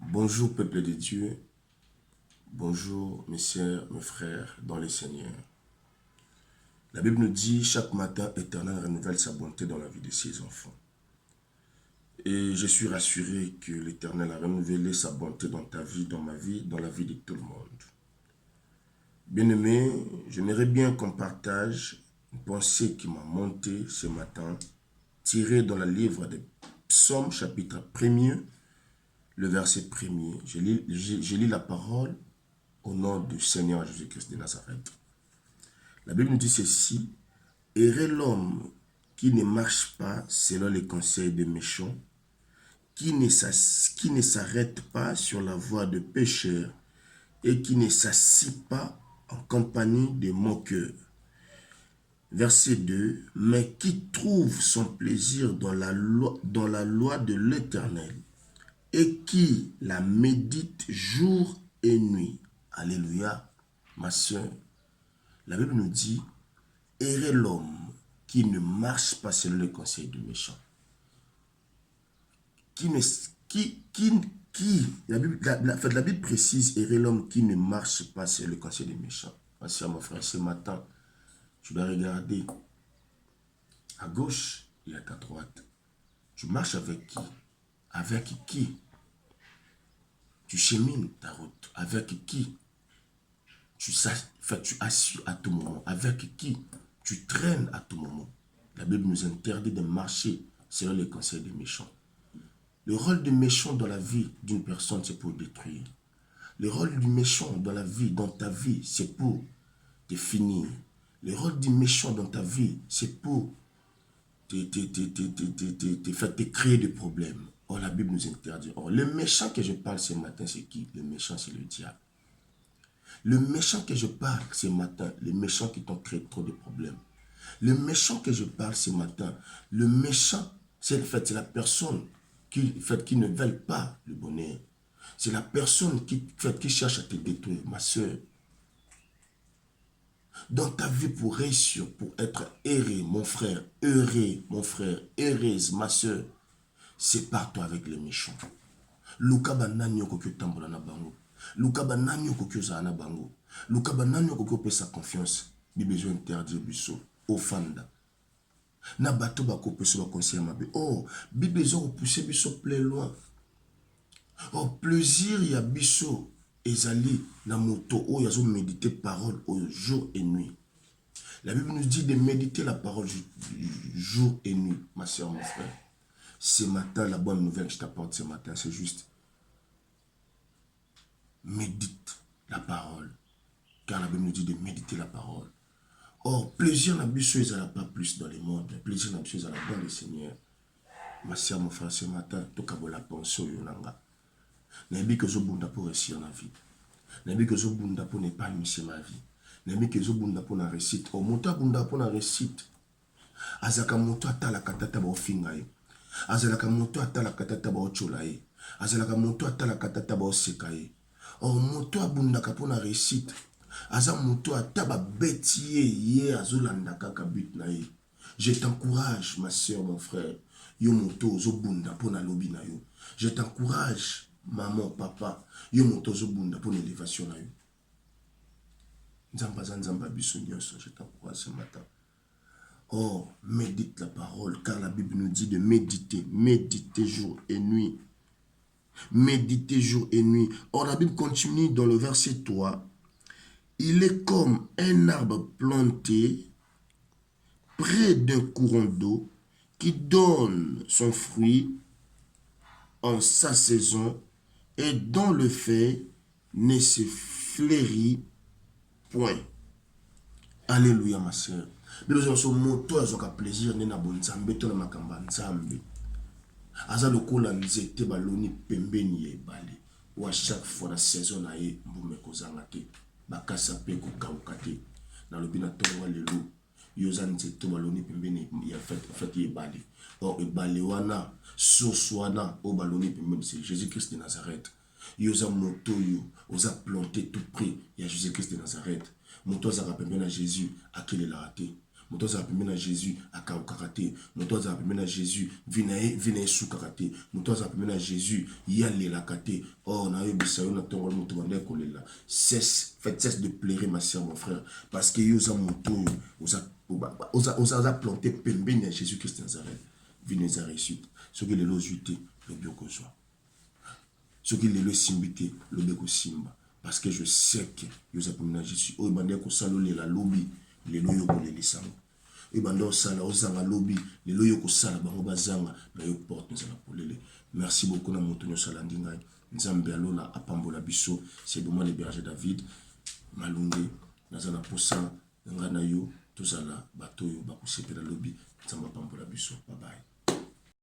Bonjour peuple de Dieu, bonjour mes sœurs, mes frères dans le Seigneur. La Bible nous dit chaque matin, l'Éternel renouvelle sa bonté dans la vie de ses enfants. Et je suis rassuré que l'Éternel a renouvelé sa bonté dans ta vie, dans ma vie, dans la vie de tout le monde. Bien-aimé, j'aimerais bien qu'on partage une pensée qui m'a monté ce matin, tirée dans le livre des Psaumes, chapitre 1er, le verset 1er. Je lis la parole au nom du Seigneur Jésus-Christ de Nazareth. La Bible nous dit ceci: heureux l'homme qui ne marche pas selon les conseils des méchants, qui ne s'arrête pas sur la voie de pécheurs et qui ne s'assit pas en compagnie de moqueurs. Verset 2, mais qui trouve son plaisir dans la loi de l'Éternel et qui la médite jour et nuit. Alléluia, ma soeur. La Bible nous dit, heureux l'homme qui ne marche pas selon le conseil du méchant. La Bible précise, heureux l'homme qui ne marche pas selon le conseil du méchant. Ma soeur, mon frère, ce matin, tu dois regarder à gauche et à ta droite. Tu marches avec qui? Avec qui? Tu chemines ta route. Avec qui? Tu assues à tout moment. Avec qui? Tu traînes à tout moment. La Bible nous interdit de marcher selon les conseils des méchants. Le rôle du méchant dans la vie d'une personne, c'est pour détruire. Le rôle du méchant dans la vie, dans ta vie, c'est pour te finir. Le rôle du méchant dans ta vie, c'est pour faire te créer des problèmes. Or, la Bible nous interdit. Or, le méchant que je parle ce matin, c'est qui? Le méchant, c'est le diable. Le méchant que je parle ce matin, le méchant qui t'ont créé trop de problèmes. Le méchant que je parle ce matin, le méchant, c'est la personne qui ne veut pas le bonheur. C'est la personne qui cherche à te détruire, ma soeur. Dans ta vie, pour réussir, pour être heureux, mon frère, heureuse, ma soeur, sépare-toi avec les méchants. Luka banani okokyo tambola na bango. Luka banani okokyo za na bango. Luka banani okokyo pesa confiance. Bibezo interdire biso ofanda. Na bato bako pesa ba conseil mabe. Oh, bibezo repousser biso plus loin. Oh, plaisir ya biso ezali na moto o yazo méditer parole au jour et nuit. La Bible nous dit de méditer la parole jour et nuit, ma soeur, mon frère. Ce matin, la bonne nouvelle que je t'apporte ce matin, c'est juste médite la parole. Car la Bible nous dit de méditer la parole. Or, plaisir n'a pas plus dans le monde. Plaisir n'a pas dans le Seigneur. Ma soeur, mon frère, ce matin, tu as la pensée au Yonanga. N'aimez que je bunda pour réussir la vie. N'aimez que je bunda pour n'épanouir ma vie. N'aimez que je bunda pour la réussite. Oh, mon bunda pour la réussite. Azaka moto atala katata ba ofingaye. Azalaka moto atala katata ba ocholaye. Azalaka moto atala katata ba osekaye. Oh, moto abundaka pour la réussite. Aza moto ataba betiye ye azolanda kaka but na ye. Je t'encourage, ma soeur, mon frère. Yo moto zo bunda pour la lobby na yo. Je t'encourage, maman, papa. Yo moto zo bunda pour l'élévation na yo. Nzamba biso nyonso, je t'encourage ce matin. Oh, médite la parole, car la Bible nous dit de méditer. Méditer jour et nuit. Méditer jour et nuit. Or, la Bible continue dans le verset 3. Il est comme un arbre planté près d'un courant d'eau qui donne son fruit en sa saison et dont le feuille ne se fleurit point. Alléluia, ma soeur. Nous avons moto azoka plaisir nena bonzambe to na makamba nzambe. Aza lokola nzete baloni pembeni ye bale. Ou à chaque fois la saison na ye mbume kozanga te. Bakasa pe ko kauka te. Na lobina tonga lelo. Yoza nzete baloni pembeni ya fait ye bale. Or e bale wana source wana o baloni pembeni c'est Jésus-Christ de Nazareth. Yoza moto yo oza planté tout près ya Jésus-Christ de Nazareth. Moto azaka pembeni na Jésus akele la raté. moto azala pembeni na Jésus akaukaka te, moto azala pembeni na Jésus vina esukaka te, moto azala pembeni na Jésus yalelaka te. Oh nayebisa yo na ntongo moto banda kolela, faites cesse de pleurer ma sœur, mon frère, parce que yo za moto oza planté pembeni ya Jésus Christ Nazareth, vina eza réussite. Soki lelo ozwi te lobi okozwa, soki lelo esimbi te lobi ekosimba, parce que je sais que yo za pembeni na Jésus oyo banda kosala olela lobi lelo yo kolelisango, oyo banda osala ozanga lobi lelo yo kosala bango bazanga na yo porte nzala polele. Merci beaucoup na moto nyonso alandi ngai, nzambe alola apambola biso. C'est moi le berger David Malunge, naza na posa nga na yo tozala bato oyo bakosepela lobi, nzambe apambola biso. Bye bye.